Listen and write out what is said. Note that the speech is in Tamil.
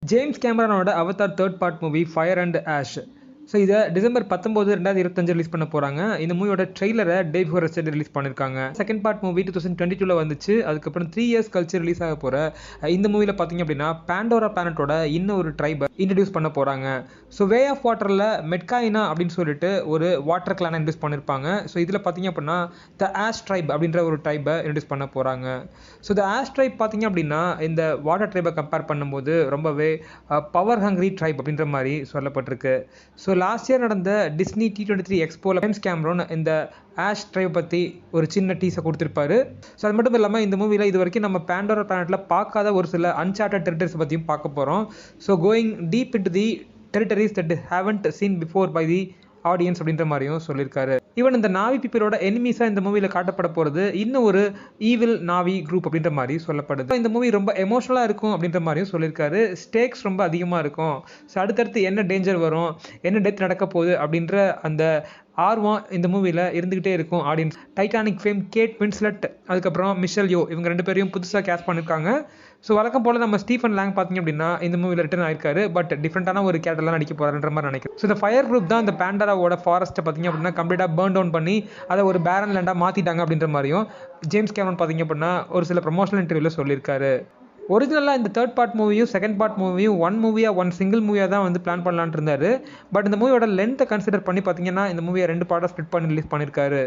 ஜேம்ஸ் கேமரானோட Avatar third part movie fire and ash. So இதை டிசம்பர் 19, 2025 ரிலீஸ் பண்ண போகிறாங்க. இந்த மூவியோட ட்ரெய்லரை டே பிஃபோர் எஸ்டர்டே ரிலீஸ் பண்ணியிருக்காங்க. செகண்ட் பார்ட் மூவி 2022 வந்துச்சு. அதுக்கப்புறம் 3 இயர்ஸ் கழிச்சு ரிலீஸ் ஆக போகிற இந்த மூவியில் பார்த்தீங்க அப்படின்னா பேண்டோரா பிளானட்டோட இன்னும் ஒரு ட்ரைபை இன்ட்ரடியூஸ் பண்ண போகிறாங்க. ஸோ வே ஆஃப் வாட்டரில் மெட்காயினா அப்படின்னு சொல்லிட்டு ஒரு வாட்டர் கிளானை இன்ட்ரடியூஸ் பண்ணியிருப்பாங்க. ஸோ இதில் பார்த்தீங்க அப்படின்னா த ஆஷ் ட்ரைப் அப்படின்ற ஒரு ட்ரைபை இன்ட்ரடியூஸ் பண்ண போகிறாங்க. ஸோ த ஆஷ் ட்ரைப் பார்த்தீங்க அப்படின்னா இந்த வாட்டர் ட்ரைபை கம்பேர் பண்ணும்போது ரொம்பவே பவர் ஹங்க்ரி ட்ரைப் அப்படின்ற மாதிரி சொல்லப்பட்டிருக்கு. ஸோ லாஸ்ட் இயர் நடந்த டிஸ்னி T23 எக்ஸ்போவில் ஜேம்ஸ் கேமரூன் இந்த ஆஷ் ட்ரைவ் பற்றி ஒரு சின்ன டீஸை கொடுத்துருப்பாரு. ஸோ அது மட்டும் இல்லாமல் இந்த மூவியில் இது வரைக்கும் நம்ம பேண்டோரா பிளானட்டில் பார்க்காத ஒரு சில அன்சார்ட்டட் டெரிட்டரிஸ் பற்றியும் பார்க்க போகிறோம். So going deep into the territories that haven't seen before by the audience அப்படின்ற மாதிரியும் சொல்லியிருக்காரு. ஈவன் இந்த நாவி பீப்பிளோட எனிமீஸாக இந்த மூவியில் காட்டப்பட போகிறது இன்னும் ஒரு ஈவில் நாவி குரூப் அப்படின்ற மாதிரி சொல்லப்படுது. இந்த மூவி ரொம்ப எமோஷனலாக இருக்கும் அப்படின்ற மாதிரியும் சொல்லியிருக்காரு. ஸ்டேக்ஸ் ரொம்ப அதிகமாக இருக்கும். ஸோ அடுத்தடுத்து என்ன டேஞ்சர் வரும், என்ன டெத் நடக்க போகுது அப்படின்ற அந்த ஆர்வம் இந்த மூவியில் இருந்துகிட்டே இருக்கும் audience. Titanic fame Kate Winslet, அதுக்கப்புறம் மிஷல் யோ, இவங்க 2 பேரையும் புதுசாக கேஸ்ட் பண்ணியிருக்காங்க. ஸோ வழக்கம் போல் நம்ம ஸ்டீஃபன் லேங் பார்த்தீங்க அப்படின்னா இந்த மூவியில் ரிட்டர்ன் ஆயிருக்காரு. பட் டிஃப்ரெண்டான ஒரு கேரக்டர்லாம் நடிக்க போகிறாருன்ற மாதிரி நினைக்கிறேன். ஸோ இந்த ஃபயர் குரூப் தான் இந்த பேண்டராவோட ஃபாரஸ்ட்டை பார்த்தீங்க அப்படின்னா கம்ப்ளீட்டாக பர்ன் டவுன் பண்ணி அதை ஒரு பேரன் லேண்டாக மாற்றிட்டாங்க அப்படின்ற மாதிரியும் ஜேம்ஸ் கேமரூன் பார்த்தீங்க அப்படின்னா ஒரு சில ப்ரமோஷனல் இன்டர்வியூவில் சொல்லியிருக்காரு. ஒரிஜினலாக இந்த தேர்ட் பார்ட் மூவியும் செகண்ட் பார்ட் மூவியும் ஒன் சிங்கிள் மூவியாக தான் வந்து பிளான் பண்ணலான்னு இருந்தார். பட் இந்த மூவியோட லென்த்தை கன்சிடர் பண்ணி பார்த்தீங்கன்னா இந்த மூவியை 2 பார்ட்டாக ஸ்ப்ளிட் பண்ணி ரிலீஸ் பண்ணியிருக்காரு.